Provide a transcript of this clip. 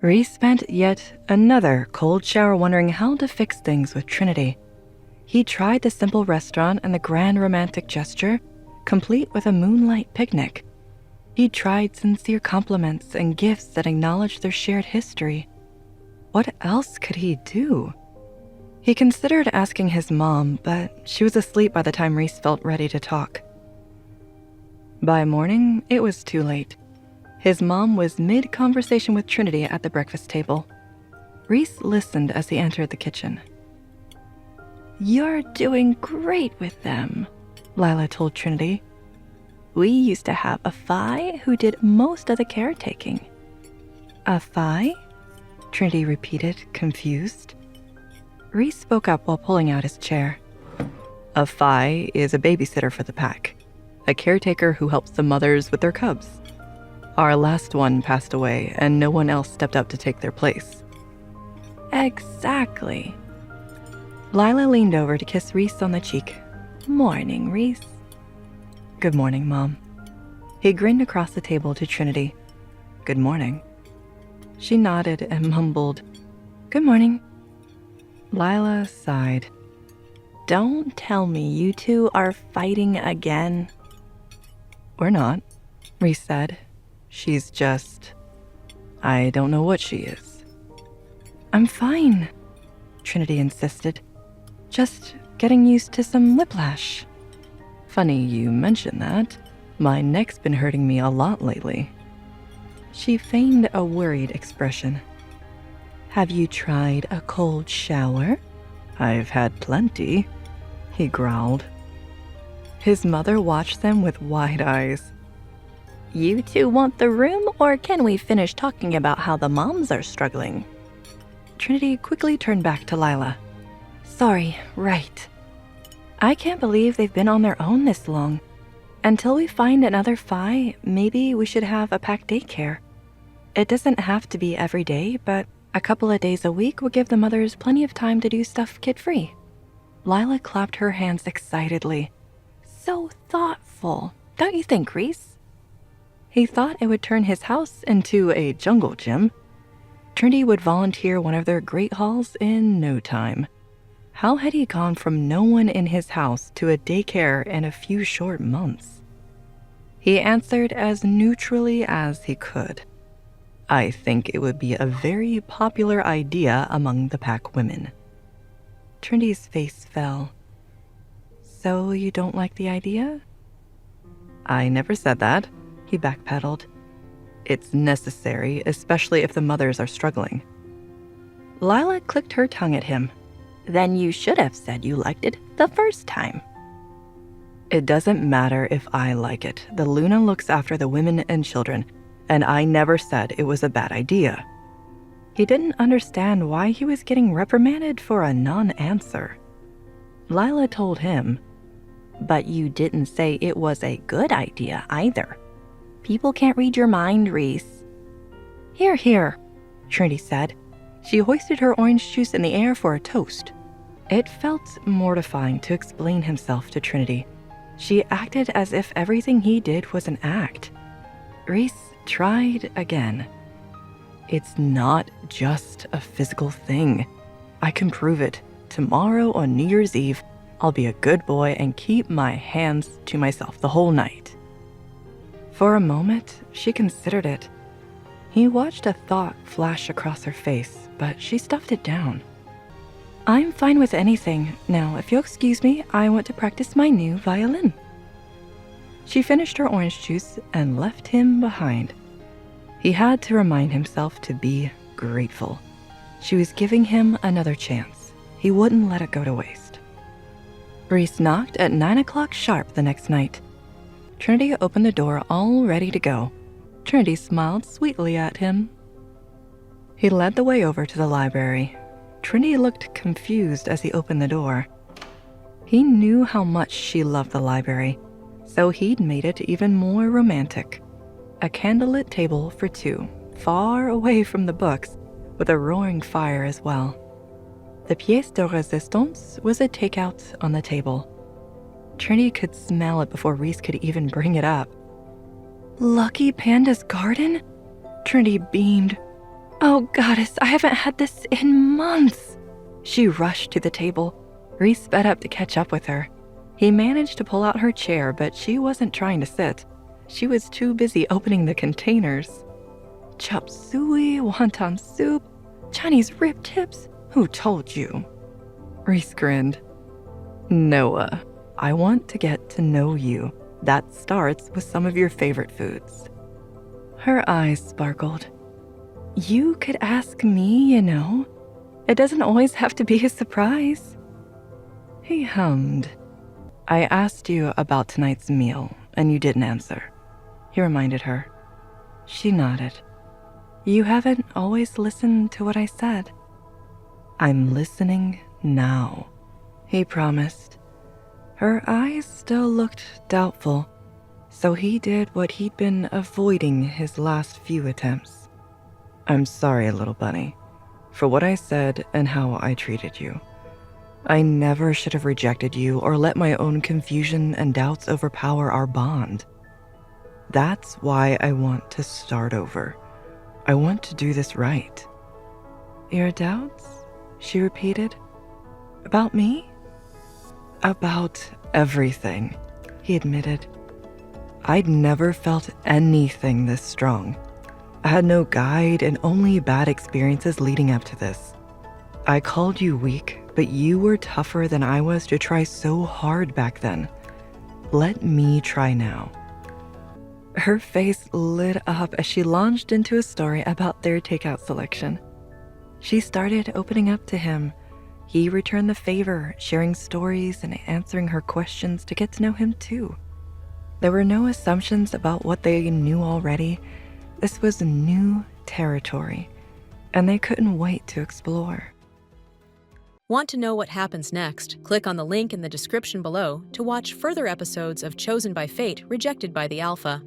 Reece spent yet another cold shower wondering how to fix things with Trinity. He tried the simple restaurant and the grand romantic gesture, complete with a moonlight picnic. He tried sincere compliments and gifts that acknowledged their shared history. What else could he do? He considered asking his mom, but she was asleep by the time Reece felt ready to talk. By morning, it was too late. His mom was mid-conversation with Trinity at the breakfast table. Reece listened as he entered the kitchen. "You're doing great with them," Lila told Trinity. "We used to have a Phi who did most of the caretaking." "A Phi?" Trinity repeated, confused. Reece spoke up while pulling out his chair. "A Phi is a babysitter for the pack, a caretaker who helps the mothers with their cubs. Our last one passed away, and no one else stepped up to take their place." "Exactly." Lila leaned over to kiss Reece on the cheek. "Morning, Reece." "Good morning, Mom." He grinned across the table to Trinity. "Good morning." She nodded and mumbled, "Good morning." Lila sighed. "Don't tell me you two are fighting again." "We're not," Reece said. "She's just... I don't know what she is." "I'm fine," Trinity insisted. "Just getting used to some whiplash." "Funny you mention that. My neck's been hurting me a lot lately." She feigned a worried expression. "Have you tried a cold shower?" "I've had plenty," he growled. His mother watched them with wide eyes. "You two want the room, or can we finish talking about how the moms are struggling?" Trinity quickly turned back to Lila. "Sorry, right. I can't believe they've been on their own this long. Until we find another Phi, maybe we should have a packed daycare. It doesn't have to be every day, but a couple of days a week will give the mothers plenty of time to do stuff kid-free." Lila clapped her hands excitedly. "So thoughtful, don't you think, Reece?" He thought it would turn his house into a jungle gym. Trinity would volunteer one of their great halls in no time. How had he gone from no one in his house to a daycare in a few short months? He answered as neutrally as he could. "I think it would be a very popular idea among the pack women." Trinity's face fell. "So you don't like the idea?" "I never said that," he backpedaled. "It's necessary, especially if the mothers are struggling." Lila clicked her tongue at him. "Then you should have said you liked it the first time." "It doesn't matter if I like it. The Luna looks after the women and children, and I never said it was a bad idea." He didn't understand why he was getting reprimanded for a non-answer. Lila told him, "But you didn't say it was a good idea either. People can't read your mind, Reece." "Here, here," Trinity said. She hoisted her orange juice in the air for a toast. It felt mortifying to explain himself to Trinity. She acted as if everything he did was an act. Reece tried again. "It's not just a physical thing. I can prove it. Tomorrow on New Year's Eve, I'll be a good boy and keep my hands to myself the whole night." For a moment, she considered it. He watched a thought flash across her face, but she stuffed it down. "I'm fine with anything. Now, if you'll excuse me, I want to practice my new violin." She finished her orange juice and left him behind. He had to remind himself to be grateful. She was giving him another chance. He wouldn't let it go to waste. Reece knocked at 9 o'clock sharp the next night. Trinity opened the door all ready to go. Trinity smiled sweetly at him. He led the way over to the library. Trinity looked confused as he opened the door. He knew how much she loved the library, so he'd made it even more romantic. A candlelit table for two, far away from the books, with a roaring fire as well. The pièce de résistance was a takeout on the table. Trinity could smell it before Reece could even bring it up. "Lucky Panda's garden?" Trinity beamed. Oh, goddess, I haven't had this in months. She rushed to the table. Reece sped up to catch up with her. He managed to pull out her chair, but she wasn't trying to sit. She was too busy opening the containers. Chop suey, wonton soup, Chinese rib tips. Who told you? Reece grinned. Noah, I want to get to know you. That starts with some of your favorite foods. Her eyes sparkled. You could ask me, you know. It doesn't always have to be a surprise. He hummed. I asked you about tonight's meal, and you didn't answer. He reminded her. She nodded. You haven't always listened to what I said. I'm listening now, he promised. Her eyes still looked doubtful, so he did what he'd been avoiding his last few attempts. I'm sorry, little bunny, for what I said and how I treated you. I never should have rejected you or let my own confusion and doubts overpower our bond. That's why I want to start over. I want to do this right. Your doubts? She repeated. About me? About everything, he admitted. I'd never felt anything this strong. I had no guide and only bad experiences leading up to this. I called you weak, but you were tougher than I was to try so hard back then. Let me try now. Her face lit up as she launched into a story about their takeout selection. She started opening up to him. He returned the favor, sharing stories and answering her questions to get to know him too. There were no assumptions about what they knew already. This was new territory, and they couldn't wait to explore. Want to know what happens next? Click on the link in the description below to watch further episodes of Chosen by Fate, Rejected by the Alpha.